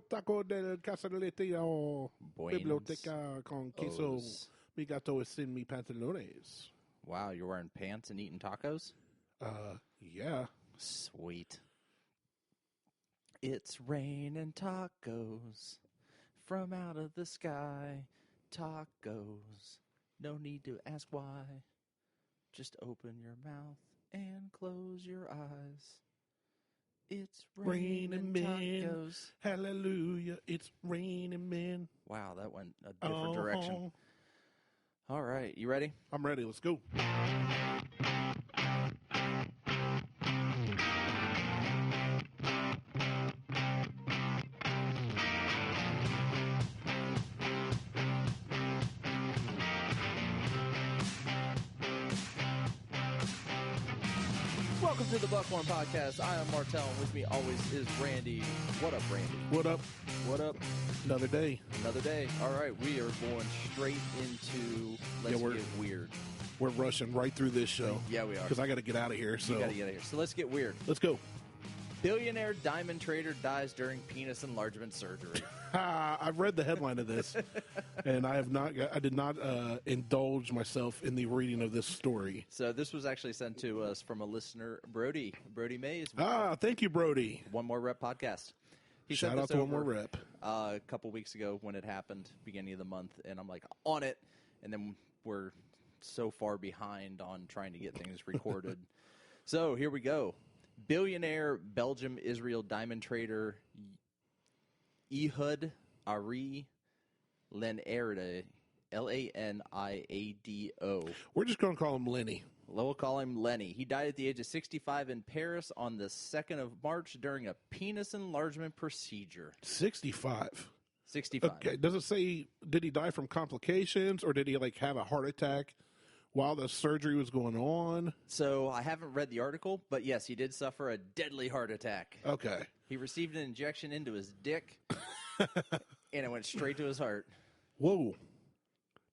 taco del casalete o Buenos biblioteca con queso mi gato sin mi pantalones. Wow, you're wearing pants and eating tacos? Yeah. Sweet. It's raining tacos from out of the sky. Tacos. No need to ask why. Just open your mouth and close your eyes. It's raining tacos. Hallelujah. It's raining men. Wow, that went a different direction. All right, you ready? I'm ready. Let's go. Welcome to the Buckhorn Podcast. I am Martelle, and with me always is Randy. What up, Randy? What up? What up? Another day. Another day. All right, we are going straight into Let's Get Weird. We're rushing right through this show. Yeah, we are. Because I got to get out of here. So. You got to get out of here. So let's get weird. Let's go. Billionaire diamond trader dies during penis enlargement surgery. I've read the headline of this, and I did not indulge myself in the reading of this story. So this was actually sent to us from a listener, Brody Mays. Thank you, Brody. One More Rep podcast. He Shout out to One More Rep. A couple weeks ago when it happened, beginning of the month, and I'm like, on it. And then we're so far behind on trying to get things recorded. So here we go. Billionaire Belgium-Israel diamond trader Ehud Ari Laniado, Laniado. We're just going to call him Lenny. We'll call him Lenny. He died at the age of 65 in Paris on the 2nd of March during a penis enlargement procedure. 65? 65. Okay. Does it say, did he die from complications, or did he have a heart attack while the surgery was going on? So I haven't read the article, but yes, he did suffer a deadly heart attack. Okay. He received an injection into his dick, and it went straight to his heart. Whoa.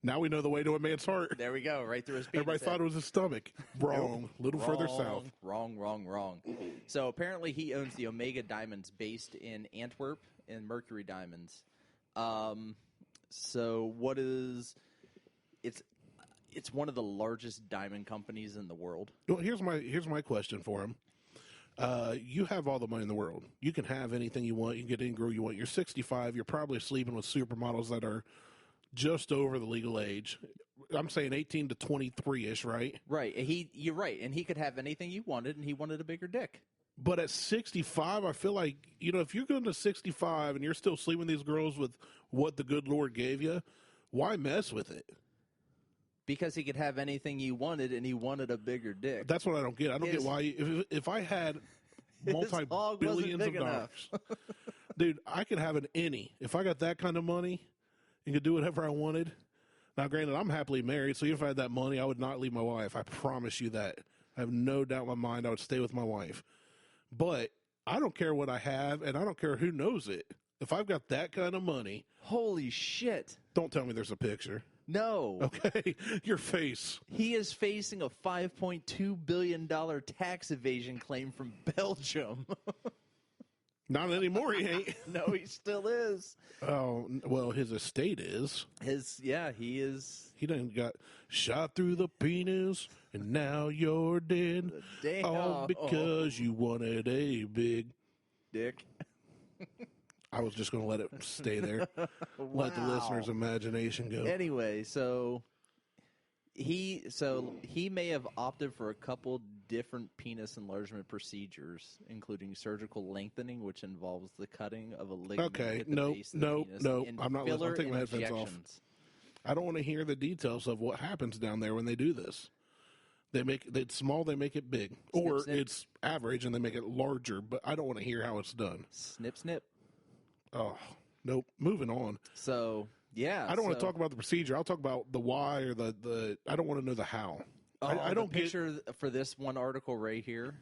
Now we know the way to a man's heart. There we go, right through his penis. Everybody thought it was his stomach. Wrong. Little further south. Wrong. So apparently he owns the Omega Diamonds based in Antwerp and Mercury Diamonds. So what is... It's one of the largest diamond companies in the world. Well, here's my question for him. You have all the money in the world. You can have anything you want. You can get any girl you want. You're 65. You're probably sleeping with supermodels that are just over the legal age. I'm saying 18 to 23-ish, right? Right. You're right. And he could have anything you wanted, and he wanted a bigger dick. But at 65, I feel like, if you're going to 65 and you're still sleeping with these girls with what the good Lord gave you, why mess with it? Because he could have anything you wanted, and he wanted a bigger dick. That's what I don't get. I don't get why. If I had multi-billions of dollars, dude, I could have an any. If I got that kind of money and could do whatever I wanted. Now, granted, I'm happily married, so if I had that money, I would not leave my wife. I promise you that. I have no doubt in my mind I would stay with my wife. But I don't care what I have, and I don't care who knows it. If I've got that kind of money... Holy shit. Don't tell me there's a picture. No. Okay, your face. He is facing a $5.2 billion tax evasion claim from Belgium. Not anymore, he ain't. No, he still is. Oh, well, his estate is. He is. He done got shot through the penis, and now you're dead. Damn. All because you wanted a big dick. I was just going to let it stay there. Wow. Let the listener's imagination go. Anyway, so he may have opted for a couple different penis enlargement procedures, including surgical lengthening, which involves the cutting of a ligament at the base of the penis, and I'm not listening. I'm taking my headphones off. I don't want to hear the details of what happens down there when they do this. They make it small, they make it big. Or snip. It's average and they make it larger, but I don't want to hear how it's done. Snip, snip. Oh, nope. Moving on. So, yeah. I don't want to talk about the procedure. I'll talk about the why or the I don't want to know the how. I don't picture for this one article right here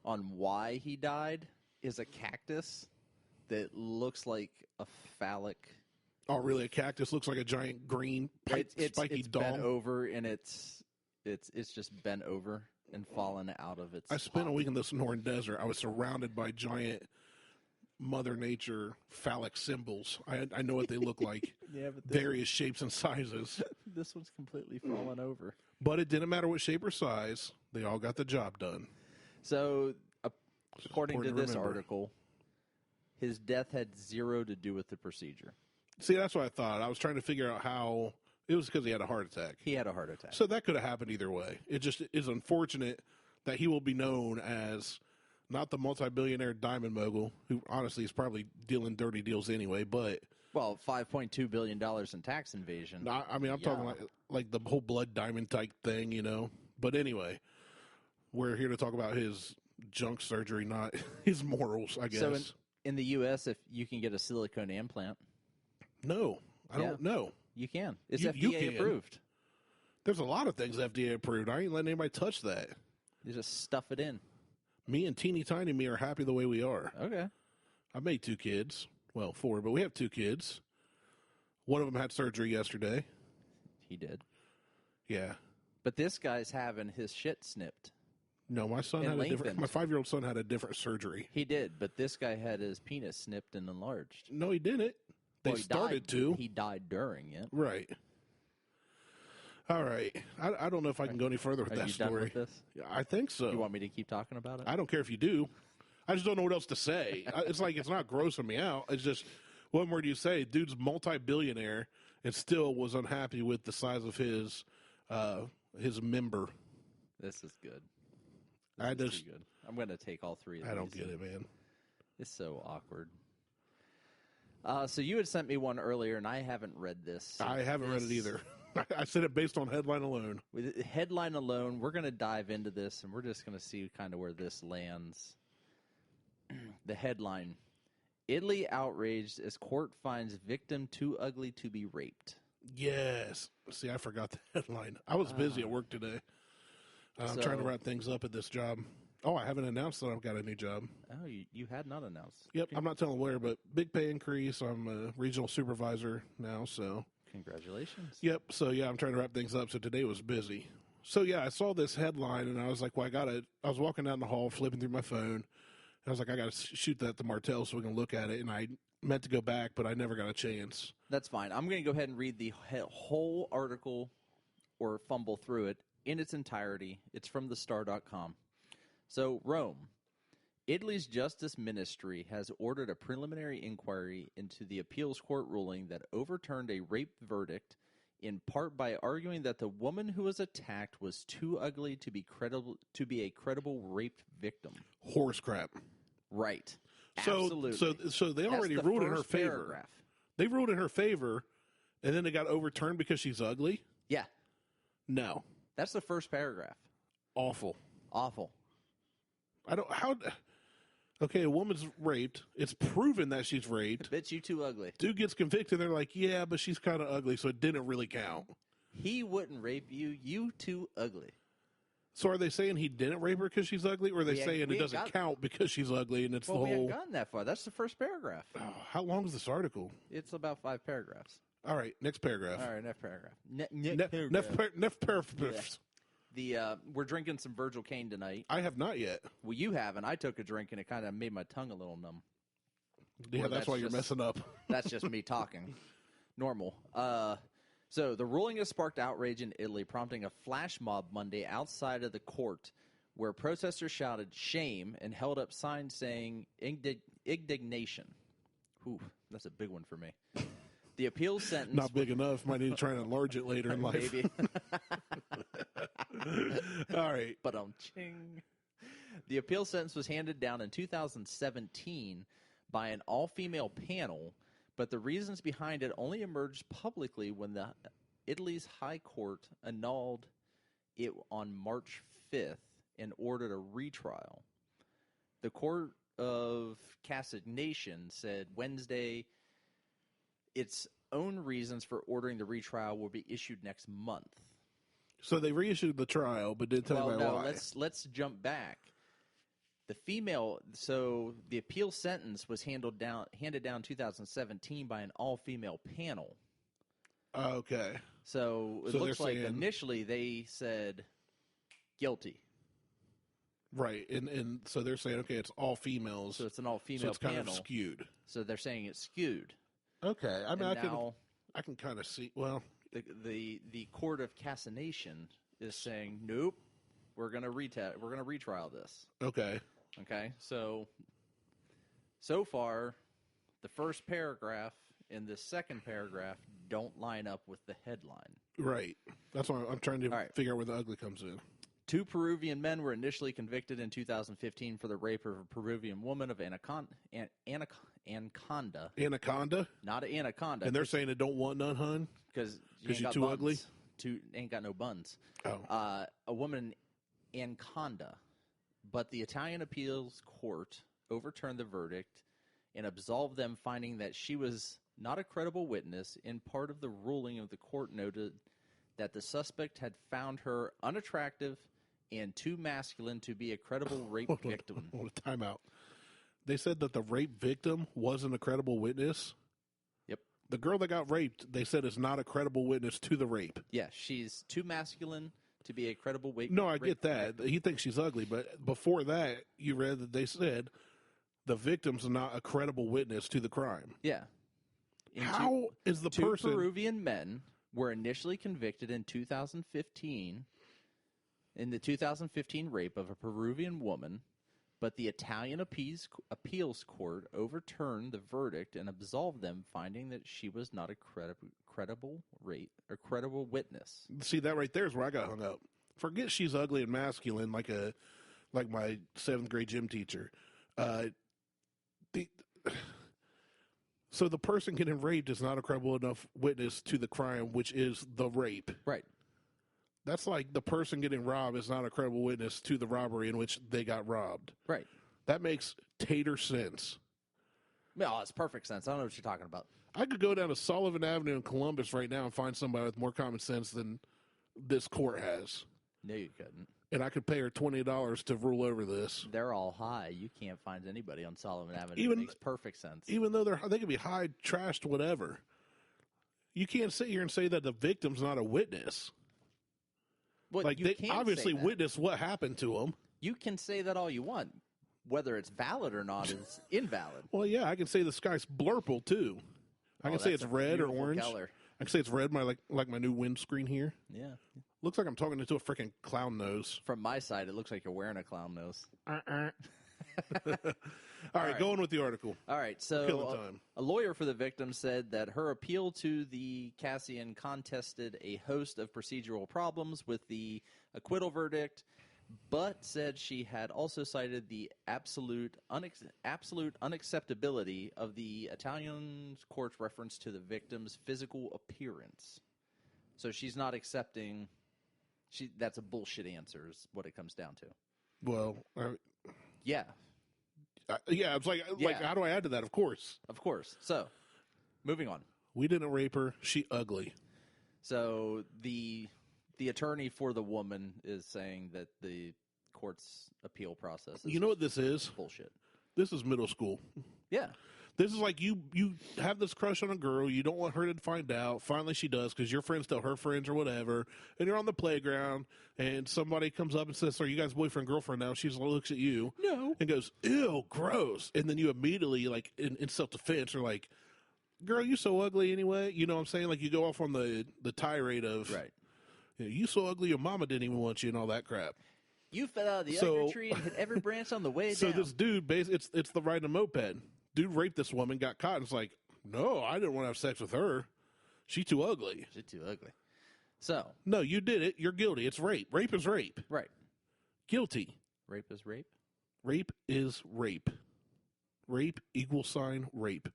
on why he died is a cactus that looks like a phallic. Oh, really? A cactus looks like a giant green spiky dong? Bent over, and it's just bent over and fallen out of its I spent a week in the Sonoran Desert. I was surrounded by giant Mother Nature phallic symbols. I know what they look like. Yeah, but various shapes and sizes. This one's completely fallen over. But it didn't matter what shape or size. They all got the job done. So, according to this article, his death had zero to do with the procedure. See, that's what I thought. I was trying to figure out how. It was because he had a heart attack. He had a heart attack. So that could have happened either way. It just is unfortunate that he will be known as not the multi-billionaire diamond mogul, who honestly is probably dealing dirty deals anyway, but... Well, $5.2 billion in tax invasion. I mean, I'm talking like the whole blood diamond type thing, you know? But anyway, we're here to talk about his junk surgery, not his morals, I guess. So in the U.S., if you can get a silicone implant... No, I don't know. You can. It's FDA approved. There's a lot of things FDA approved. I ain't letting anybody touch that. You just stuff it in. Me and teeny tiny me are happy the way we are. Okay. I made 2 kids. Well, 4, but we have 2 kids. One of them had surgery yesterday. He did. Yeah. But this guy's having his shit snipped. No, my son had a different. My 5-year-old son had a different surgery. He did, but this guy had his penis snipped and enlarged. No, he didn't. They started to. He died during it. Right. All right. I don't know if I can go any further with that story. Are you done with this? I think so. You want me to keep talking about it? I don't care if you do. I just don't know what else to say. It's like it's not grossing me out. It's just, what more do you say? Dude's multi-billionaire and still was unhappy with the size of his member. This is good. This is good. I'm going to take all 3 of these. I don't get it, man. It's so awkward. So you had sent me one earlier, and I haven't read this. So I haven't read it either. I said it based on headline alone. With headline alone, we're going to dive into this, and we're just going to see kind of where this lands. The headline, Italy outraged as court finds victim too ugly to be raped. Yes. See, I forgot the headline. I was busy at work today. I'm trying to wrap things up at this job. Oh, I haven't announced that I've got a new job. Oh, you had not announced. Yep, I'm not telling where, but big pay increase. I'm a regional supervisor now, so. Congratulations. Yep, so yeah, I'm trying to wrap things up, so today was busy. So yeah, I saw this headline, and I was like, well, I was walking down the hall, flipping through my phone, and I was like, I got to shoot that to Martelle so we can look at it, and I meant to go back, but I never got a chance. That's fine. I'm going to go ahead and read the whole article, or fumble through it, in its entirety. It's from thestar.com. So, Rome. Italy's Justice Ministry has ordered a preliminary inquiry into the appeals court ruling that overturned a rape verdict, in part by arguing that the woman who was attacked was too ugly to be a credible rape victim. Horse crap. Right. Absolutely. So they already ruled in her favor. Paragraph. They ruled in her favor, and then it got overturned because she's ugly? Yeah. No. That's the first paragraph. Awful. Okay, a woman's raped. It's proven that she's raped. Bitch, you too ugly. Dude gets convicted. They're like, yeah, but she's kind of ugly, so it didn't really count. He wouldn't rape you. You too ugly. So are they saying he didn't rape her because she's ugly, or are they saying it doesn't count because she's ugly and it's the whole... we haven't gotten that far. That's the first paragraph. Oh, how long is this article? It's about 5 paragraphs. All right, next paragraph. All right, next paragraph. Next paragraph. We're drinking some Virgil Cane tonight. I have not yet. Well, you haven't. I took a drink, and it kind of made my tongue a little numb. Yeah, that's why you're messing up. That's just me talking. Normal. So the ruling has sparked outrage in Italy, prompting a flash mob Monday outside of the court, where protesters shouted shame and held up signs saying indignation. Ooh, that's a big one for me. The appeals sentence... Not big enough. Might need to try and enlarge it later in life. Maybe. All right. But ching. The appeal sentence was handed down in 2017 by an all-female panel, but the reasons behind it only emerged publicly when Italy's High Court annulled it on March 5th and ordered a retrial. The Court of Cassation said Wednesday its own reasons for ordering the retrial will be issued next month. So they reissued the trial, but didn't tell you why. Let's jump back. So the appeal sentence was handed down in 2017 by an all-female panel. Okay. So it looks like initially they said guilty. Right, and so they're saying, okay, it's all females. So it's an all-female so it's panel. kind of skewed. So they're saying it's skewed. Okay, I mean, And I can kind of see. Well, the court of cassation is saying, nope, we're gonna retrial this. Okay. Okay, so far, the first paragraph and the second paragraph don't line up with the headline. Right. That's why I'm trying to figure out where the ugly comes in. 2 Peruvian men were initially convicted in 2015 for the rape of a Peruvian woman of anaconda. Anaconda? Not an anaconda. And they're saying it don't want none, hun? Because you're too ugly? Ain't got no buns. Oh. A woman, anaconda. But the Italian appeals court overturned the verdict and absolved them, finding that she was not a credible witness. In part of the ruling of the court noted that the suspect had found her unattractive and too masculine to be a credible rape victim. Hold on, time out. They said that the rape victim wasn't a credible witness? Yep. The girl that got raped, they said is not a credible witness to the rape. Yeah, she's too masculine to be a credible witness. No, I get that. He thinks she's ugly, but before that, you read that they said the victim's not a credible witness to the crime. Yeah. How is the person... 2 Peruvian men were initially convicted in 2015 in the 2015 rape of a Peruvian woman, but the Italian appeals court overturned the verdict and absolved them, finding that she was not a credible witness. See, that right there is where I got hung up. Forget she's ugly and masculine like my 7th grade gym teacher. So the person getting raped is not a credible enough witness to the crime, which is the rape. Right. That's like the person getting robbed is not a credible witness to the robbery in which they got robbed. Right. That makes tater sense. No, it's perfect sense. I don't know what you're talking about. I could go down to Sullivan Avenue in Columbus right now and find somebody with more common sense than this court has. No, you couldn't. And I could pay her $20 to rule over this. They're all high. You can't find anybody on Sullivan Avenue. It makes perfect sense. Even though they could be high, trashed, whatever. You can't sit here and say that the victim's not a witness. Well, like they obviously witnessed what happened to them. You can say that all you want. Whether it's valid or not is invalid. Well, yeah, I can say the sky's blurple too. I can say it's red or orange. Color. I can say it's red, like my new windscreen here. Yeah. Looks like I'm talking into a freaking clown nose. From my side, it looks like you're wearing a clown nose. All right, going with the article. All right, so a lawyer for the victim said that her appeal to the Cassian contested a host of procedural problems with the acquittal verdict, but said she had also cited the absolute unacceptability of the Italian court's reference to the victim's physical appearance. So she's not accepting. That's a bullshit answer is what it comes down to. Well, yeah. Yeah, it's like, how do I add to that? Of course. Of course. So, moving on. We didn't rape her. She ugly. So, the attorney for the woman is saying that the court's appeal process is... You know what this is? Bullshit. This is middle school. Yeah. This is like you have this crush on a girl. You don't want her to find out. Finally, she does because your friends tell her friends or whatever. And you're on the playground, and somebody comes up and says, "Are you guys boyfriend girlfriend now?" She looks at you, no, and goes, "Ew, gross." And then you immediately, like in self defense, are like, "Girl, you so ugly anyway." You know what I'm saying? Like you go off on the tirade of, right? You so ugly, your mama didn't even want you, and all that crap. You fell out of the ugly tree and hit every branch on the way down. So this dude, it's the riding a moped. Dude raped this woman, got caught, and it's like, no, I didn't want to have sex with her. She's too ugly. She's too ugly. So. No, you did it. You're guilty. It's rape. Rape is rape. Right. Guilty. Rape is rape? Rape is rape. Rape = rape.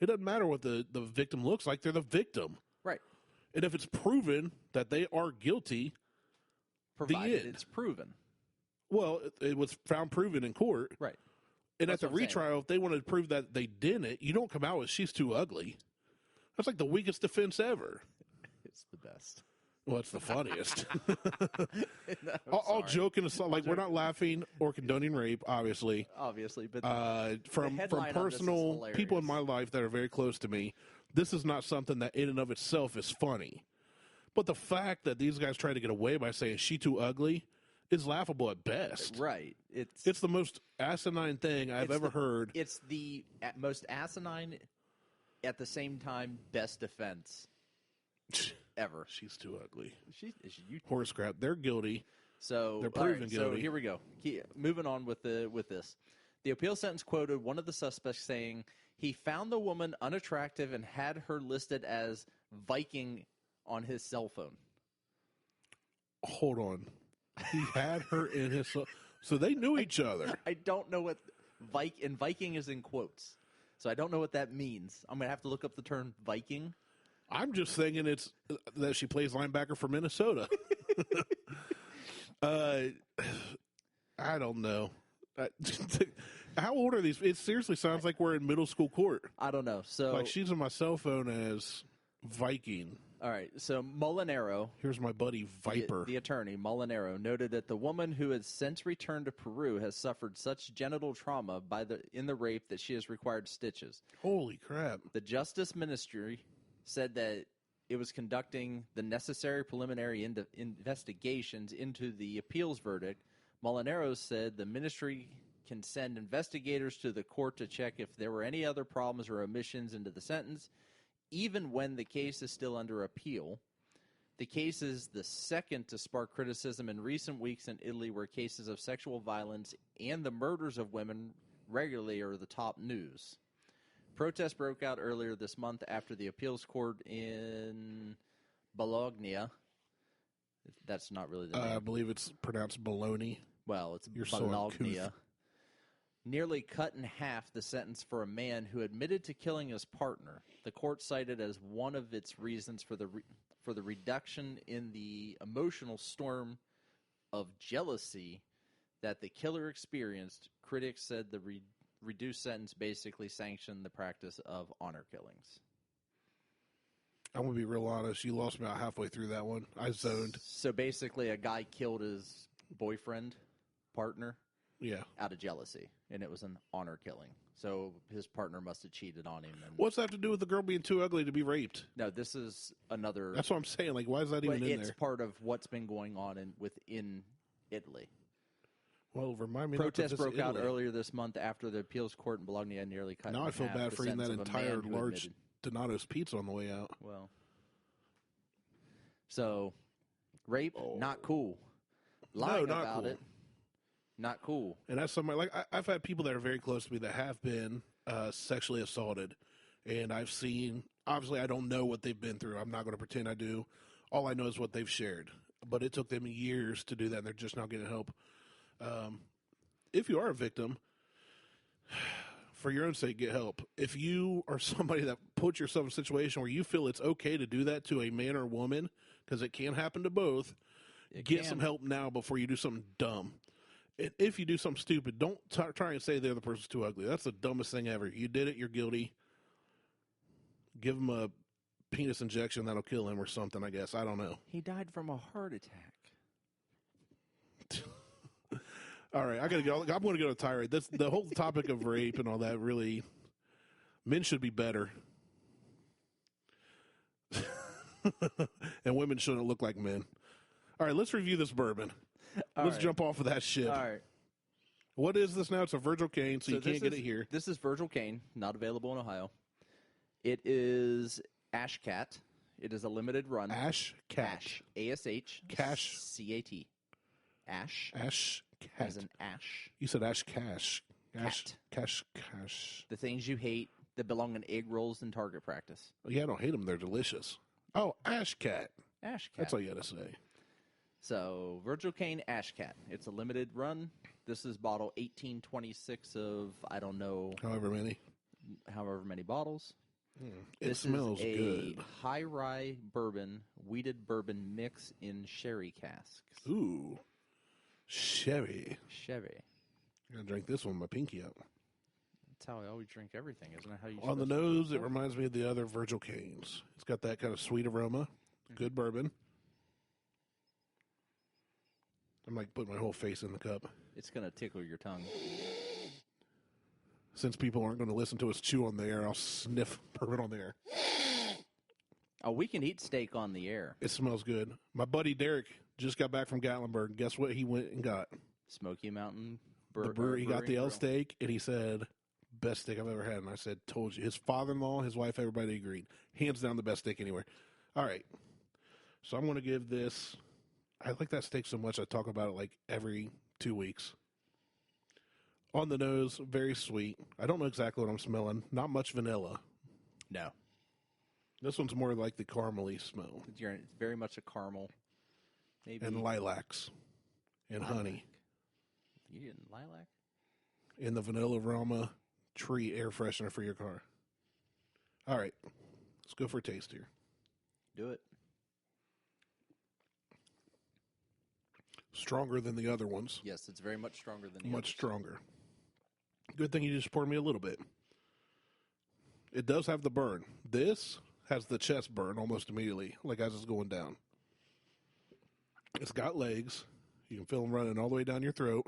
It doesn't matter what the victim looks like. They're the victim. Right. And if it's proven that they are guilty, provided it's proven. Well, it was found proven in court. Right. And at the retrial, if they wanted to prove that they didn't, you don't come out with she's too ugly. That's like the weakest defense ever. It's the best. Well, it's the funniest. All joking aside, like we're not laughing or condoning rape, obviously. Obviously, but from personal people in my life that are very close to me, this is not something that in and of itself is funny. But the fact that these guys try to get away by saying she too ugly is laughable at best. Right. It's the most asinine thing I've ever heard. It's the most asinine, at the same time, best defense ever. She's too ugly. Horse crap. They're guilty. So they're proven guilty. So here we go. Moving on with this. The appeal sentence quoted one of the suspects saying he found the woman unattractive and had her listed as Viking on his cell phone. Hold on. He had her in his... So they knew each other. I don't know what... Viking is in quotes. So I don't know what that means. I'm going to have to look up the term Viking. I'm just thinking it's that she plays linebacker for Minnesota. I don't know. How old are these? It seriously sounds like we're in middle school court. I don't know. So like she's on my cell phone as Viking. All right. So Molinaro. Here's my buddy Viper. The attorney, Molinaro, noted that the woman who has since returned to Peru has suffered such genital trauma in the rape that she has required stitches. Holy crap. The Justice Ministry said that it was conducting the necessary preliminary investigations into the appeals verdict. Molinaro said the ministry can send investigators to the court to check if there were any other problems or omissions into the sentence, even when the case is still under appeal. The case is the second to spark criticism in recent weeks in Italy, where cases of sexual violence and the murders of women regularly are the top news. Protests broke out earlier this month after the appeals court in Bologna. That's not really the name. I believe it's pronounced Bologna. Well, it's You're Bologna. So nearly cut in half the sentence for a man who admitted to killing his partner. The court cited as one of its reasons for the reduction in the emotional storm of jealousy that the killer experienced. Critics said the reduced sentence basically sanctioned the practice of honor killings. I'm going to be real honest. You lost me about halfway through that one. I zoned. So basically a guy killed his boyfriend, partner, out of jealousy, and it was an honor killing. So his partner must have cheated on him. And what's that have to do with the girl being too ugly to be raped? No, this is another... That's what I'm saying. Like, why is that even in there? It's part of what's been going on within Italy. Well, remind me. Protests broke out earlier this month after the appeals court in Bologna nearly cut Now in I feel half bad the for eating that sentence of a entire man who large admitted. Donato's pizza on the way out. Well, so rape, not cool. Lying not about cool. it, not cool. And that's somebody like I've had people that are very close to me that have been sexually assaulted, and I've seen. Obviously, I don't know what they've been through. I'm not going to pretend I do. All I know is what they've shared. But it took them years to do that, and they're just not getting help. If you are a victim, for your own sake, get help. If you are somebody that puts yourself in a situation where you feel it's okay to do that to a man or woman, because it can happen to both, get some help now before you do something dumb. And if you do something stupid, don't try and say the other person's too ugly. That's the dumbest thing ever. You did it, you're guilty. Give him a penis injection that'll kill him or something, I guess. I don't know. He died from a heart attack. All right, I gotta go. I'm going to go to tirade. The whole topic of rape and all that. Really, men should be better, and women shouldn't look like men. All right, let's review this bourbon. Let's jump off of that shit. All right. What is this now? It's a Virgil Cane, so you can't get it here. This is Virgil Cane, not available in Ohio. It is Ash Cat. It is a limited run. Ash Cat. Ash. A-S-H. Cash. C-A-T. Ash. Ash Cat. As an ash. You said Ash Cash. Ash Cat. Cash. The things you hate that belong in egg rolls and target practice. Yeah, I don't hate them. They're delicious. Oh, Ash Cat. Ash Cat. That's all you got to say. So, Virgil Cane Ash Cat. It's a limited run. This is bottle 1826 of, I don't know. However many bottles. It smells good. This is a high rye bourbon, wheated bourbon mix in sherry casks. Ooh. Sherry. Sherry. I'm going to drink this one with my pinky up. That's how I always drink everything, isn't it? How you On the nose, it reminds me of the other Virgil Canes. It's got that kind of sweet aroma. Good bourbon. I'm like putting my whole face in the cup. It's going to tickle your tongue. Since people aren't going to listen to us chew on the air, I'll sniff bourbon on the air. Oh, we can eat steak on the air. It smells good. My buddy Derek just got back from Gatlinburg. Guess what he went and got? Smoky Mountain The brewery. He got the L steak, and he said, best steak I've ever had. And I said, told you. His father-in-law, his wife, everybody agreed. Hands down the best steak anywhere. All right. So I'm going to give this, I like that steak so much I talk about it like every 2 weeks. On the nose, very sweet. I don't know exactly what I'm smelling. Not much vanilla. No. This one's more like the caramely smell. It's very much a caramel. Maybe. And lilacs. And honey. You getting lilac? In the vanilla aroma tree air freshener for your car. All right. Let's go for a taste here. Do it. Stronger than the other ones. Yes, it's very much stronger than the Much others. stronger. Good thing you just poured me a little bit. It does have the burn. This has the chest burn almost immediately, like as it's going down. It's got legs. You can feel them running all the way down your throat,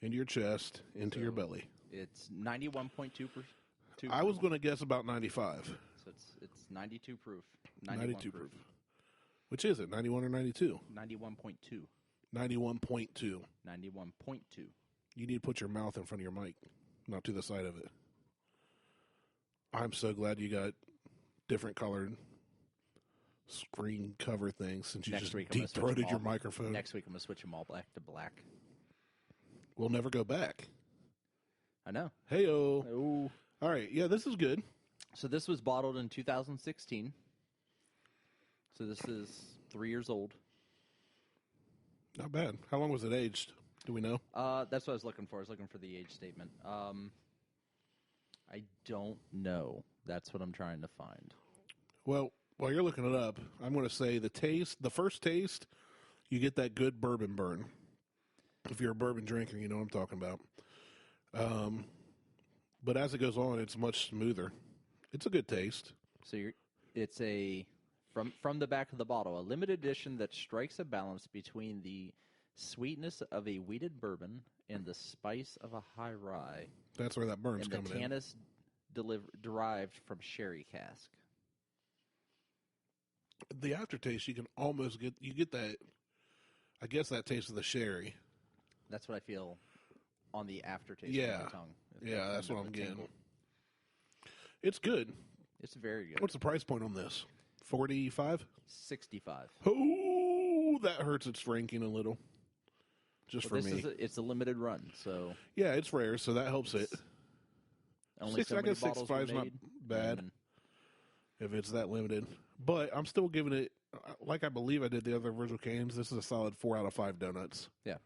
into your chest, into your belly. It's 91.2%. I was going to guess about 95. So it's 92 proof. 92 proof. Which is it, 91 or 92? 91.2. 91.2. 91.2. You need to put your mouth in front of your mic, not to the side of it. I'm so glad you got different colored screen cover things since you just deep-throated your microphone. Next week I'm going to switch them all black to black. We'll never go back. I know. Hey-o. Oh. All right. Yeah, this is good. So this was bottled in 2016. So this is 3 years old. Not bad. How long was it aged? Do we know? That's what I was looking for. I was looking for the age statement. I don't know. That's what I'm trying to find. Well, while you're looking it up, I'm going to say the first taste, you get that good bourbon burn. If you're a bourbon drinker, you know what I'm talking about. But as it goes on, it's much smoother. It's a good taste. So it's from the back of the bottle, a limited edition that strikes a balance between the sweetness of a wheated bourbon and the spice of a high rye. That's where that burn's coming in. And the tannis derived from sherry cask. The aftertaste, you can almost get that, I guess that taste of the sherry. That's what I feel on the aftertaste on my tongue. Yeah, that's what I'm getting. It's good. It's very good. What's the price point on this? 45? 65. Oh, that hurts its ranking a little. Just for me. It's a limited run, so. Yeah, it's rare, so that helps it. Only so many bottles 65 is not bad if it's that limited. But I'm still giving it, like I believe I did the other Virgil Canes, this is a solid 4 out of 5 donuts. Yeah.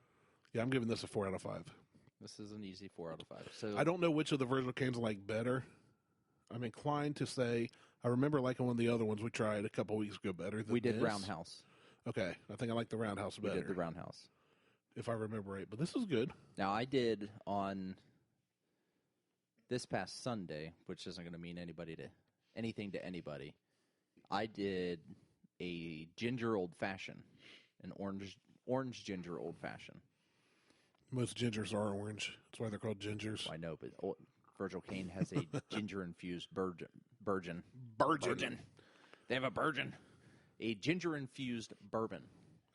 Yeah, I'm giving this a 4 out of 5. This is an easy 4 out of 5. So I don't know which of the Virgil Canes I like better. I'm inclined to say, I remember liking one of the other ones we tried a couple weeks ago better than we did this. Roundhouse. Okay, I think I like the Roundhouse better. We did the Roundhouse. If I remember right, but this is good. Now, I did on this past Sunday, which isn't going to mean anything to anybody. I did a ginger old-fashioned, an orange ginger old-fashioned. Most gingers are orange. That's why they're called gingers. I know, but Virgil Cane has a ginger-infused Virgin. They have a Virgin. A ginger-infused bourbon.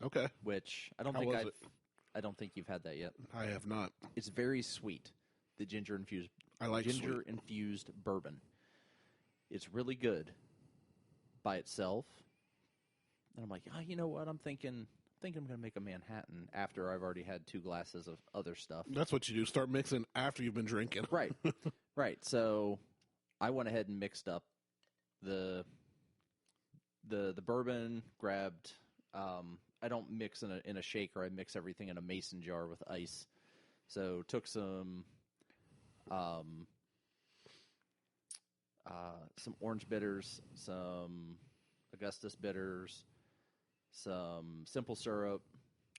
Okay. Which I don't think you've had that yet. I have not. It's very sweet. The ginger-infused bourbon. It's really good by itself. And I'm like, you know what? I'm thinking I'm going to make a Manhattan after I've already had 2 glasses of other stuff. That's what you do. Start mixing after you've been drinking. Right. Right. So I went ahead and mixed up the bourbon, grabbed I don't mix in a shaker. I mix everything in a mason jar with ice. So took some orange bitters, some Augustus bitters, some simple syrup.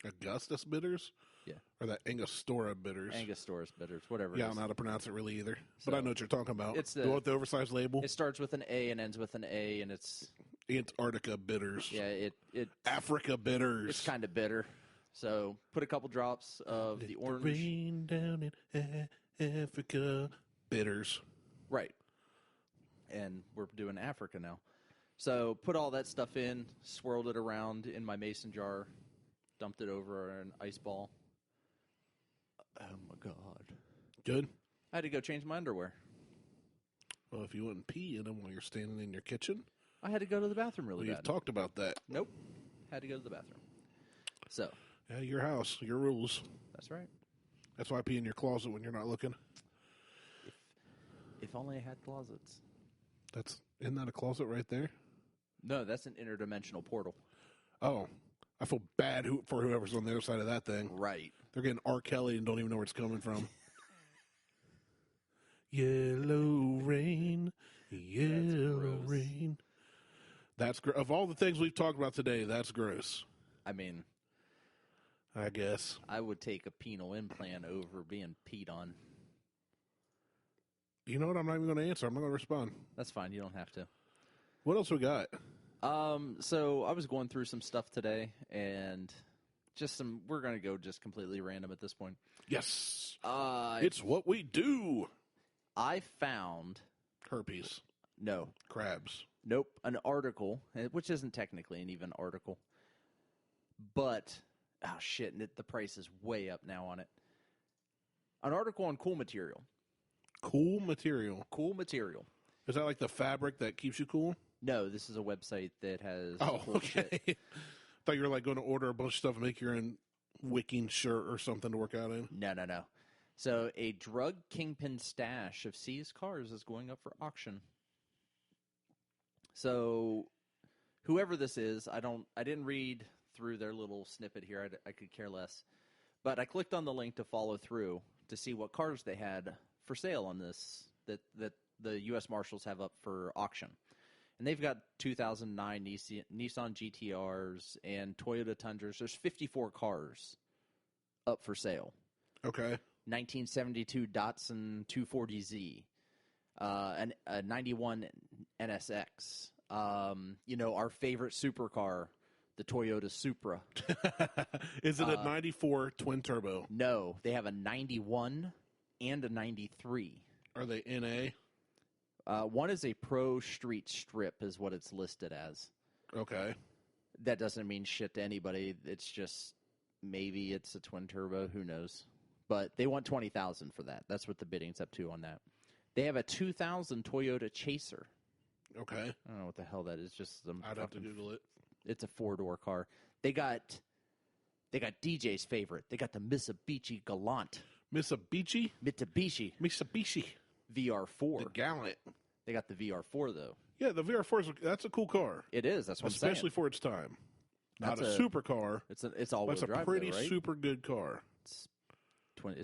Augustus bitters? Yeah. Or that Angostura bitters? Angostura bitters, whatever. Yeah, I don't know how to pronounce it really either. So, but I know what you're talking about. It's the one with the oversized label? It starts with an A and ends with an A, and it's... Antarctica bitters. Yeah, it Africa bitters. It's kind of bitter. So put a couple drops of the orange. Rain down in Africa bitters. Right. And we're doing Africa now. So put all that stuff in, swirled it around in my mason jar, dumped it over an ice ball. Oh, my God. Good? I had to go change my underwear. Well, if you wouldn't pee in them while you're standing in your kitchen. I had to go to the bathroom really bad. You've talked about that. Nope. Had to go to the bathroom. So. Yeah, your house, your rules. That's right. That's why I pee in your closet when you're not looking. If only I had closets. Isn't that a closet right there? No, that's an interdimensional portal. Oh, I feel bad for whoever's on the other side of that thing. Right. They're getting R. Kelly and don't even know where it's coming from. Yellow rain, yellow rain. That's of all the things we've talked about today, that's gross. I mean, I guess. I would take a penile implant over being peed on. You know what? I'm not even going to answer. I'm not going to respond. That's fine. You don't have to. What else we got? So I was going through some stuff today, and we're going to go just completely random at this point. Yes. It's what we do. I found... Herpes. No. Crabs. Nope. An article, which isn't technically an even article. But, oh shit, the price is way up now on it. An article on cool material. Cool material. Cool material. Is that like the fabric that keeps you cool? No, this is a website that has cool shit. Thought you were like going to order a bunch of stuff and make your own wicking shirt or something to work out in. No. So a drug kingpin stash of seized cars is going up for auction. So whoever this is, I didn't read through their little snippet here. I could care less. But I clicked on the link to follow through to see what cars they had for sale on this that the U.S. Marshals have up for auction. And they've got 2009 Nissan GTRs and Toyota Tundras. There's 54 cars up for sale. Okay. 1972 Datsun 240Z. A 91 NSX. Our favorite supercar, the Toyota Supra. Is it a 94 twin turbo? No, they have a 91 and a 93. Are they NA? One is a Pro Street Strip is what it's listed as. Okay. That doesn't mean shit to anybody. It's just maybe it's a twin turbo. Who knows? But they want $20,000 for that. That's what the bidding's up to on that. They have a 2000 Toyota Chaser. Okay. I don't know what the hell that is. Just some I'd have to Google it. It's a 4-door car. They got DJ's favorite. They got the Mitsubishi Galant. Mitsubishi VR4. The Gallant. They got the VR4 though. Yeah, the VR4 that's a cool car. It is. That's what especially I'm saying. For its time. Not a super car. It's all-wheel drive. That's a pretty though, right? super good car. It's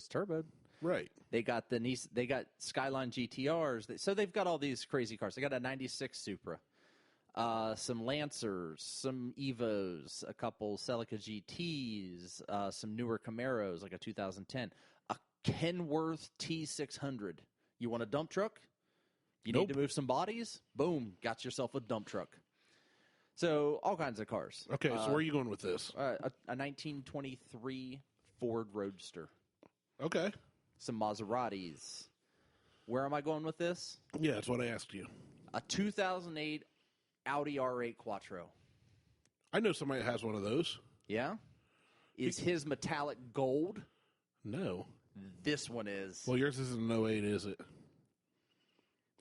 turboed. Right. They got they got Skyline GTRs. So they've got all these crazy cars. They got a 96 Supra, some Lancers, some Evos, a couple Celica GTs, some newer Camaros, like a 2010, a Kenworth T600. You want a dump truck? You need to move some bodies? Boom, got yourself a dump truck. So all kinds of cars. Okay, so where are you going with this? A 1923 Ford Roadster. Okay. Some Maseratis. Where am I going with this? Yeah, that's what I asked you. A 2008 Audi R8 Quattro. I know somebody that has one of those. Yeah? Is his metallic gold? No. This one is. Well, yours isn't an 08, is it?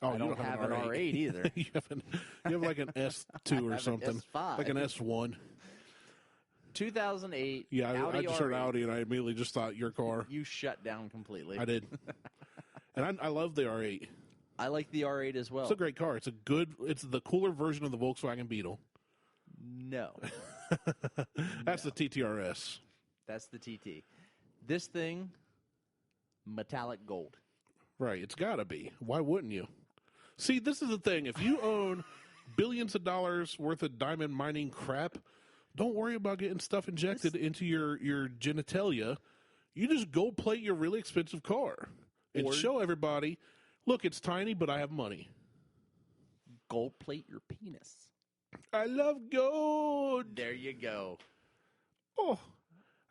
Oh, I don't have an R8 either. you have like an S2 or something. An S5. Like an S1. 2008 Yeah, Audi I just R8. heard Audi, and I immediately just thought your car. You shut down completely. I did. And I love the R8. I like the R8 as well. It's a great car. It's the cooler version of the Volkswagen Beetle. No. That's the TTRS. That's the TT. This thing, metallic gold. Right. It's got to be. Why wouldn't you? See, this is the thing. If you own billions of dollars worth of diamond mining crap, don't worry about getting stuff injected into your genitalia. You just go plate your really expensive car and show everybody, look, it's tiny, but I have money. Gold plate your penis. I love gold. There you go. Oh,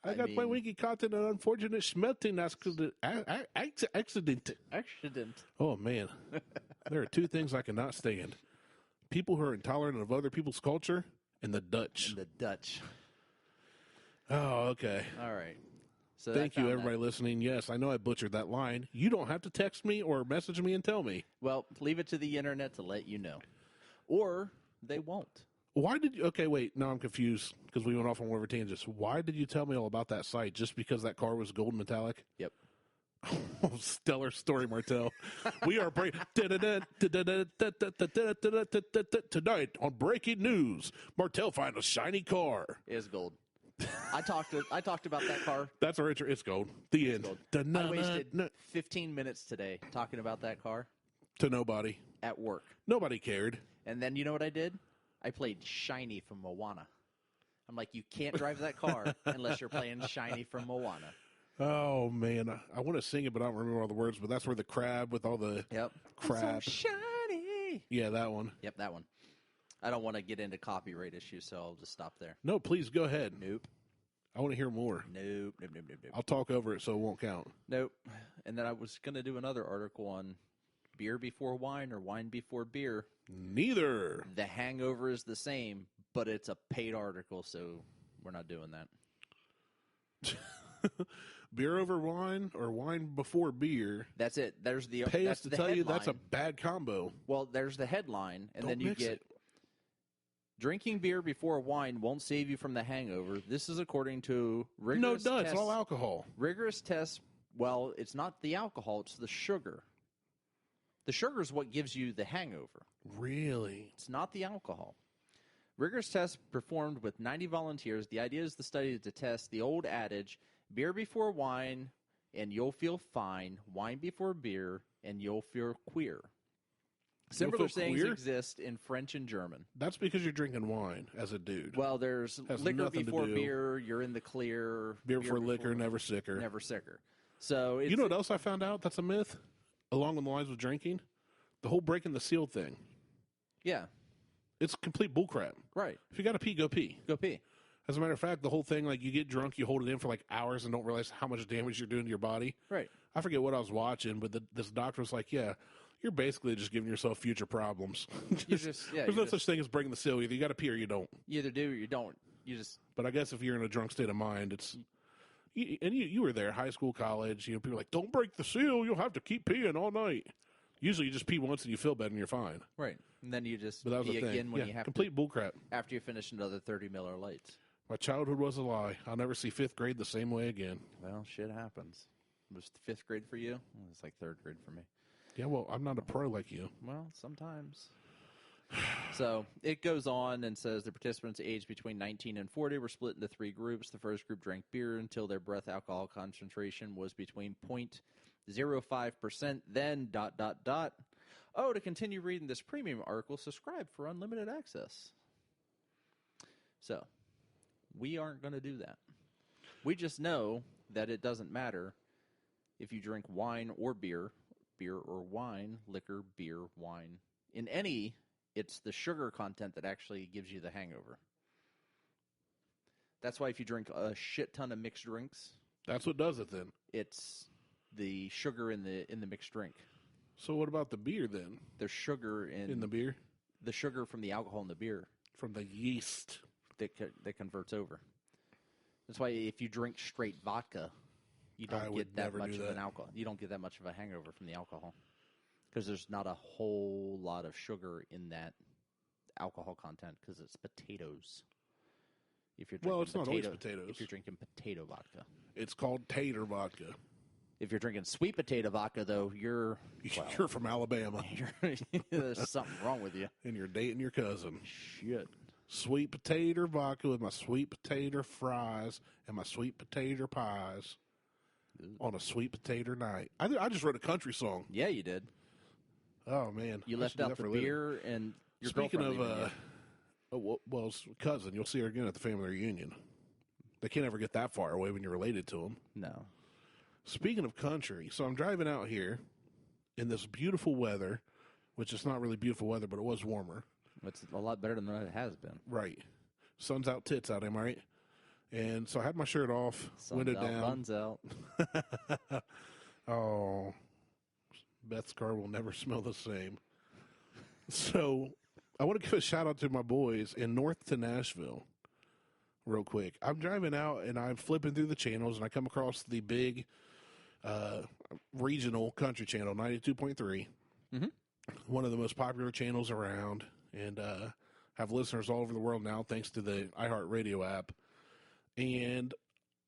I got my winky caught in an unfortunate smelting accident. Accident. Oh, man. There are two things I cannot stand. people who are intolerant of other people's culture, and the Dutch. And the Dutch. Oh, okay. All right. So Thank you, everybody listening. Yes, I know I butchered that line. You don't have to text me or message me and tell me. Well, leave it to the internet to let you know. Or they won't. Why did you... Okay, wait. Now I'm confused because we went off on one of our tangents. Why did you tell me all about that site? Just because that car was gold metallic? Yep. Stellar story, Martelle. We are breaking... Tonight on Breaking News, Martelle find a shiny car. It is gold. I talked about that car. That's our intro. It's gold. The end. Gold. I wasted 15 minutes today talking about that car. To nobody. At work. Nobody cared. And then you know what I did? I played Shiny from Moana. I'm like, you can't drive that car unless you're playing Shiny from Moana. Oh, man. I want to sing it, but I don't remember all the words. But that's where the crab with all the crab. So shiny. Yeah, that one. Yep, that one. I don't want to get into copyright issues, so I'll just stop there. No, please go ahead. Nope. I want to hear more. Nope. I'll talk over it so it won't count. Nope. And then I was going to do another article on beer before wine or wine before beer. Neither. The hangover is the same, but it's a paid article, so we're not doing that. Beer over wine or wine before beer. That's it. There's the pay that's us to the tell headline. you that's a bad combo. Well, there's the headline, and Don't then you mix get it. drinking beer before wine won't save you from the hangover. This is according to rigorous No, tests. it's all alcohol. Rigorous tests. Well, it's not the alcohol; it's the sugar. The sugar is what gives you the hangover. Really? It's not the alcohol. Rigorous tests performed with 90 volunteers. The idea is the study to test the old adage, beer before wine and you'll feel fine, wine before beer and you'll feel queer. Similar sayings exist in French and German. That's because you're drinking wine as a dude. Well, there's liquor before beer, you're in the clear. Beer before liquor, never sicker. Never sicker. So you know what else I found out that's a myth? Along with the lines with drinking? The whole breaking the seal thing. Yeah. It's complete bullcrap. Right. If you got to pee, go pee. Go pee. As a matter of fact, the whole thing, like you get drunk, you hold it in for like hours and don't realize how much damage you're doing to your body. Right. I forget what I was watching, but this doctor was like, yeah, you're basically just giving yourself future problems. There's no such thing as breaking the seal. Either you got to pee or you don't. You either do or you don't. You just. But I guess if you're in a drunk state of mind, it's. You were there, high school, college. You know, people are like, don't break the seal. You'll have to keep peeing all night. Usually, you just pee once and you feel better and you're fine. Right, and then you just pee again when you have complete bullcrap. After you finish another 30 Miller Lights. My childhood was a lie. I'll never see fifth grade the same way again. Well, shit happens. Was fifth grade for you? Well, it's like third grade for me. Yeah, well, I'm not a pro like you. Well, sometimes. So it goes on and says the participants aged between 19 and 40 were split into three groups. The first group drank beer until their breath alcohol concentration was between 0.05%. Then ... Oh, to continue reading this premium article, subscribe for unlimited access. So we aren't going to do that. We just know that it doesn't matter if you drink wine or beer or wine, liquor, beer, wine. In any, it's the sugar content that actually gives you the hangover. That's why if you drink a shit ton of mixed drinks, that's what does it then. It's the sugar in the mixed drink. So what about the beer then? There's sugar in the beer? The sugar from the alcohol in the beer. From the yeast. That converts over. That's why if you drink straight vodka, you don't get that much of an alcohol. You don't get that much of a hangover from the alcohol because there's not a whole lot of sugar in that alcohol content because it's potatoes. If you're drinking it's not always potatoes. If you're drinking potato vodka, it's called tater vodka. If you're drinking sweet potato vodka, though, you're from Alabama. There's something wrong with you, and you're dating your cousin. Shit. Sweet potato vodka with my sweet potato fries and my sweet potato pies. On a sweet potato night. I just wrote a country song. Yeah, you did. Oh, man. You left out the beer and your Speaking of, cousin, you'll see her again at the family reunion. They can't ever get that far away when you're related to them. No. Speaking of country, so I'm driving out here in this beautiful weather, which is not really beautiful weather, but it was warmer. It's a lot better than it has been. Right. Sun's out, tits out, am I right? And so I had my shirt off, window down. Buns out. Oh, Beth's car will never smell the same. So I want to give a shout out to my boys in North to Nashville real quick. I'm driving out and I'm flipping through the channels and I come across the big regional country channel, 92.3. Mm-hmm. One of the most popular channels around, and have listeners all over the world now thanks to the iHeartRadio app. And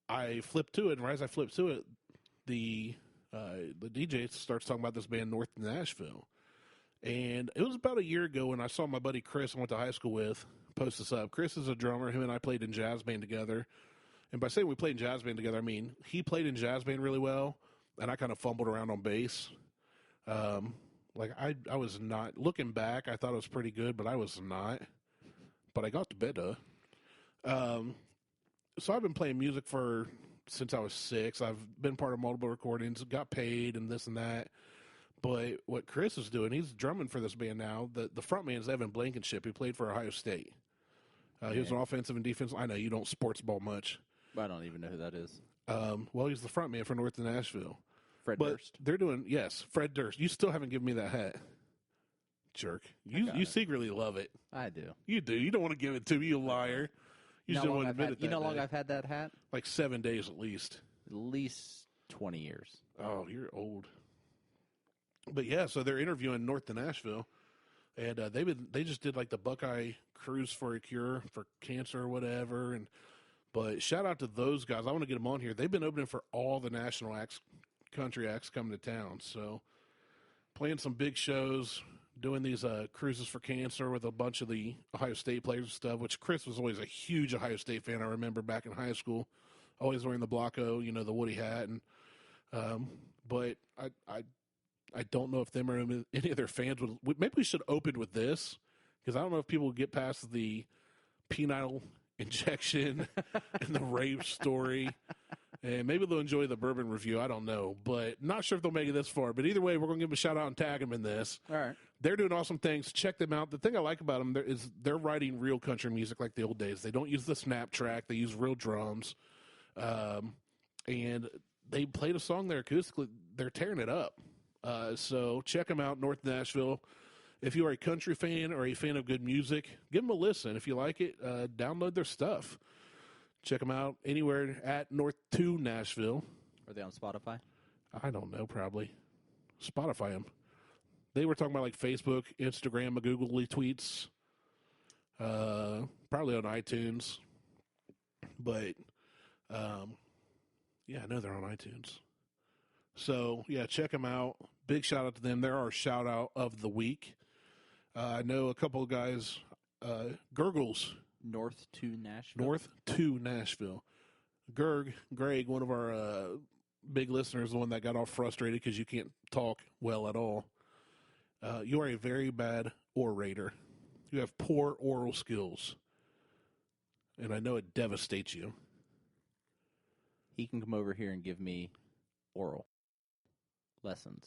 I flip to it, and right as I flip to it, the DJ starts talking about this band North Nashville. And it was about a year ago when I saw my buddy Chris I went to high school with post this up. Chris is a drummer. Him and I played in jazz band together. And by saying we played in jazz band together, I mean he played in jazz band really well, and I kind of fumbled around on bass. I was not, looking back, I thought it was pretty good, but I was not. But I got the better. So I've been playing music since I was 6. I've been part of multiple recordings, got paid and this and that. But what Chris is doing, he's drumming for this band now. The front man is Evan Blankenship, who played for Ohio State. He was an offensive and defensive. I know you don't sports ball much. I don't even know who that is. Well, he's the front man for North Nashville. Fred Durst. They're doing, yes, Fred Durst. You still haven't given me that hat. Jerk. You secretly love it. I do. You do. You don't want to give it to me, you liar. You just don't want to admit it. You know how long I've had that hat? Like 7 days at least. At least 20 years. Oh, you're old. But yeah, so they're interviewing North to Nashville, and they just did like the Buckeye Cruise for a Cure for cancer or whatever. But shout out to those guys. I want to get them on here. They've been opening for all the national acts, country acts coming to town. So playing some big shows, doing these cruises for cancer with a bunch of the Ohio State players and stuff. Which Chris was always a huge Ohio State fan. I remember back in high school, always wearing the Blocko, the Woody hat. And but I don't know if them or any of their fans would. Maybe we should open with this, because I don't know if people would get past the penile injection and the rape story. And maybe they'll enjoy the bourbon review. I don't know. But not sure if they'll make it this far. But either way, we're going to give them a shout out and tag them in this. All right. They're doing awesome things. Check them out. The thing I like about them is they're writing real country music like the old days. They don't use the snap track. They use real drums. And they played a song there acoustically. They're tearing it up. So check them out, North Nashville. If you are a country fan or a fan of good music, give them a listen. If you like it, download their stuff. Check them out anywhere at North to Nashville. Are they on Spotify? I don't know, probably. Spotify them. They were talking about like Facebook, Instagram, googly tweets. Probably on iTunes. But, yeah, I know they're on iTunes. So, yeah, check them out. Big shout out to them. They're our shout out of the week. I know a couple of guys, Gurgles. North to Nashville. North to Nashville. Greg, one of our big listeners, the one that got all frustrated because you can't talk well at all. You are a very bad orator. You have poor oral skills. And I know it devastates you. He can come over here and give me oral lessons.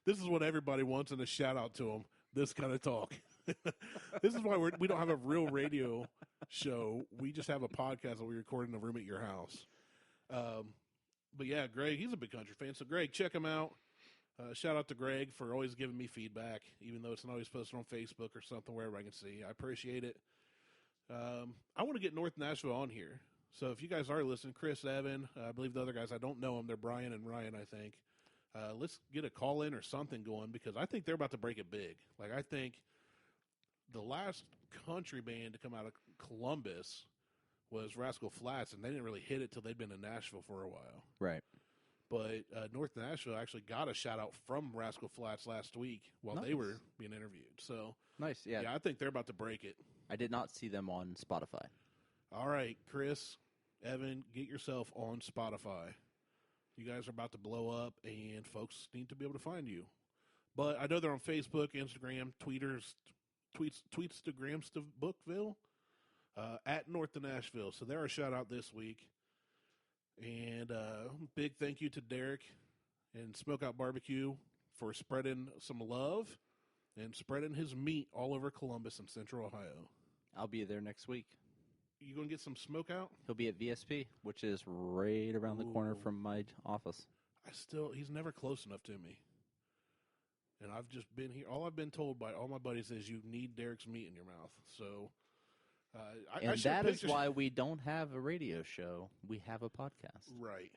This is what everybody wants, and a shout out to them. This kind of talk. This is why we don't have a real radio show. We just have a podcast that we record in a room at your house. But yeah, Greg, he's a big country fan. So Greg, check him out. Shout out to Greg for always giving me feedback, even though it's not always posted on Facebook or something where everybody can see. I appreciate it. I want to get North Nashville on here. So if you guys are listening, Chris, Evan, I believe the other guys, I don't know them. They're Brian and Ryan, I think. Let's get a call in or something going, because I think they're about to break it big. Like, I think the last country band to come out of Columbus was Rascal Flatts, and they didn't really hit it till they'd been in Nashville for a while. Right. But North Nashville actually got a shout-out from Rascal Flatts last week while they were being interviewed. So nice, yeah. Yeah, I think they're about to break it. I did not see them on Spotify. All right, Chris, Evan, get yourself on Spotify. You guys are about to blow up, and folks need to be able to find you. But I know they're on Facebook, Instagram, tweets to Grams to Bookville, at North to Nashville. So they're a shout-out this week. And big thank you to Derek and Smokeout Barbecue for spreading some love and spreading his meat all over Columbus and Central Ohio. I'll be there next week. You going to get some Smokeout? He'll be at VSP, which is right around the corner from my office. He's never close enough to me. And I've just been here. All I've been told by all my buddies is you need Derek's meat in your mouth. So, and that is why we don't have a radio show. We have a podcast. Right.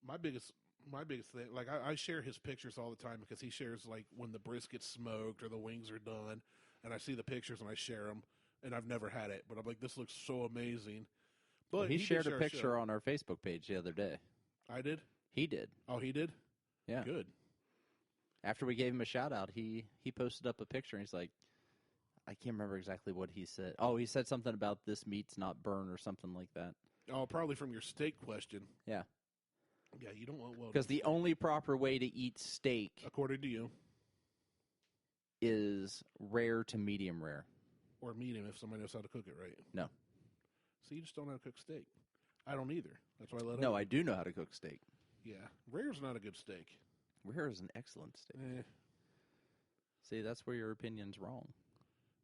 My biggest thing, like I share his pictures all the time because he shares like when the brisket's smoked or the wings are done, and I see the pictures and I share them. And I've never had it, but I'm like, this looks so amazing. But he shared a picture on our Facebook page the other day. I did? He did. Oh, he did? Yeah. Good. After we gave him a shout-out, he posted up a picture, and he's like, I can't remember exactly what he said. Oh, he said something about this meat's not burned or something like that. Oh, probably from your steak question. Yeah. Yeah, you don't want well. Because the only proper way to eat steak, according to you, is rare to medium rare. Or medium if somebody knows how to cook it right. No. So you just don't know how to cook steak. I don't either. That's why I let it. No, I do know how to cook steak. Yeah. Rare's not a good steak. Rare is an excellent steak. See, that's where your opinion's wrong.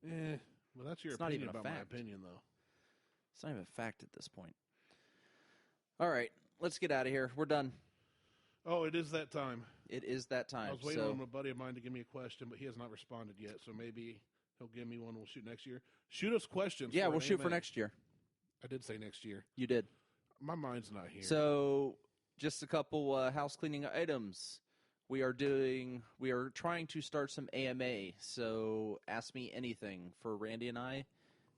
Well, that's your opinion about my opinion, though. It's not even a fact at this point. All right, let's get out of here. We're done. Oh, it is that time. It is that time. I was waiting on a buddy of mine to give me a question, but he has not responded yet, so maybe he'll give me one and we'll shoot next year. Shoot us questions. Yeah, we'll shoot for next year. I did say next year. You did. My mind's not here. So, just a couple house cleaning items. We are trying to start some AMA, so ask me anything for Randy and I.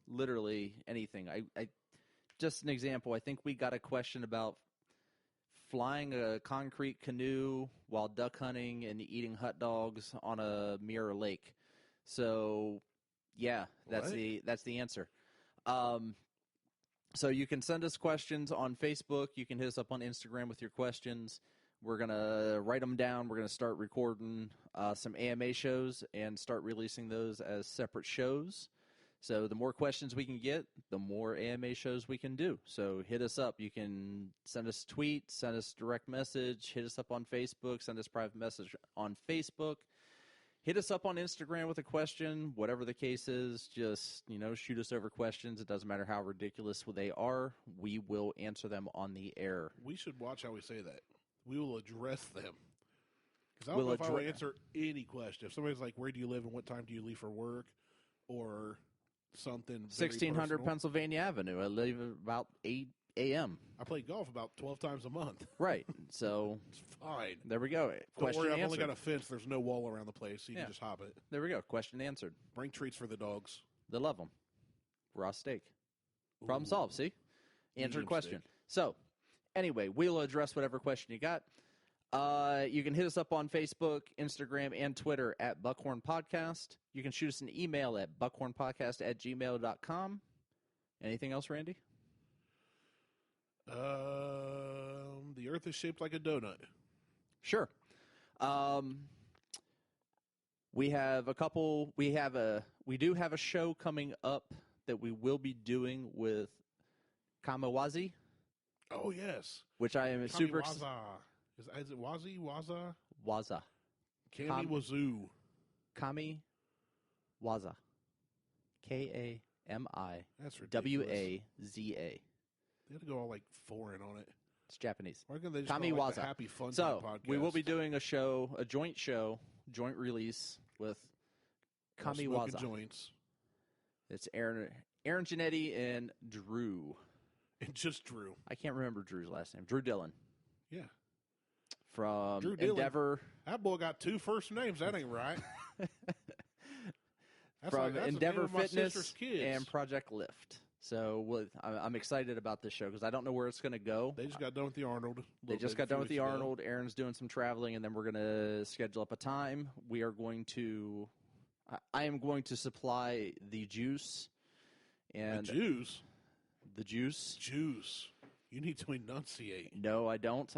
Literally anything. I just an example. I think we got a question about flying a concrete canoe while duck hunting and eating hot dogs on a mirror lake. So, yeah, that's the answer. So you can send us questions on Facebook. You can hit us up on Instagram with your questions. We're going to write them down. We're going to start recording some AMA shows and start releasing those as separate shows. So the more questions we can get, the more AMA shows we can do. So hit us up. You can send us a tweet, send us a direct message, hit us up on Facebook, send us a private message on Facebook. Hit us up on Instagram with a question, whatever the case is. Just, shoot us over questions. It doesn't matter how ridiculous they are. We will answer them on the air. We should watch how we say that. We will address them. Because I don't know if I will answer any question. If somebody's like, where do you live and what time do you leave for work? Or something 1600 Pennsylvania Avenue. I leave at about 8 a.m. I play golf about 12 times a month. Right. So it's fine. There we go. Question Don't worry, I've answered. only got a fence. There's no wall around the place, so you can just hop it. There we go. Question answered. Bring treats for the dogs. They love them. Raw steak. Problem solved, see? Answered question. Steak. So, anyway, we'll address whatever question you got. You can hit us up on Facebook, Instagram, and Twitter at Buckhorn Podcast. You can shoot us an email at buckhornpodcast@gmail.com. Anything else, Randy? The earth is shaped like a donut. Sure. We have a couple. We do have a show coming up that we will be doing with Kamiwaza. Oh yes. Which I am super excited. Is it Waza? Waza. Kamiwaza. Kamiwaza. Kamiwaza. That's ridiculous. Waza. They had to go all like foreign on it. It's Japanese. Why can't they just call it like the Happy Fun Time podcast? We will be doing a joint release with Kamiwaza. Joints. It's Aaron Janetti and Drew. And just Drew. I can't remember Drew's last name. Drew Dillon. Yeah. From Drew Dillon. Endeavor. That boy got two first names. That ain't right. From Endeavor Fitness and Project Lift. So I'm excited about this show because I don't know where it's going to go. They just got done with the Arnold. Arnold. Aaron's doing some traveling, and then we're going to schedule up a time. I am going to supply the juice. And the juice? The juice. Juice. You need to enunciate. No, I don't.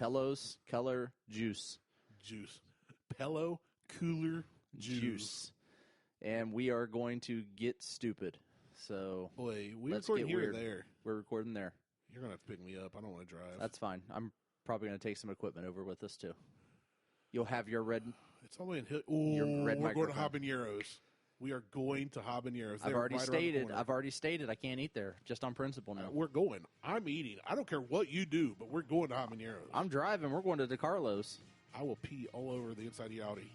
Pello's Color Juice. Juice. Pello Cooler Juice. And we are going to get stupid. So, boy, we recording here or there? We're recording there. You're going to have to pick me up. I don't want to drive. That's fine. I'm probably going to take some equipment over with us, too. You'll have your red... It's all in... we're going to Habaneros. We are going to Habaneros. I've already stated I can't eat there, just on principle now. We're going. I'm eating. I don't care what you do, but we're going to Habaneros. I'm driving. We're going to DeCarlo's. I will pee all over the inside of the Audi.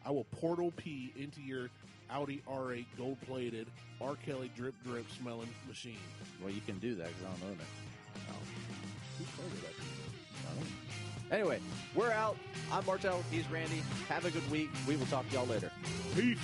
I will portal pee into your Audi R8 gold-plated R. Kelly drip smelling machine. Well, you can do that because I don't own it. Who started that? I don't know. Anyway, we're out. I'm Martelle. He's Randy. Have a good week. We will talk to y'all later. Peace.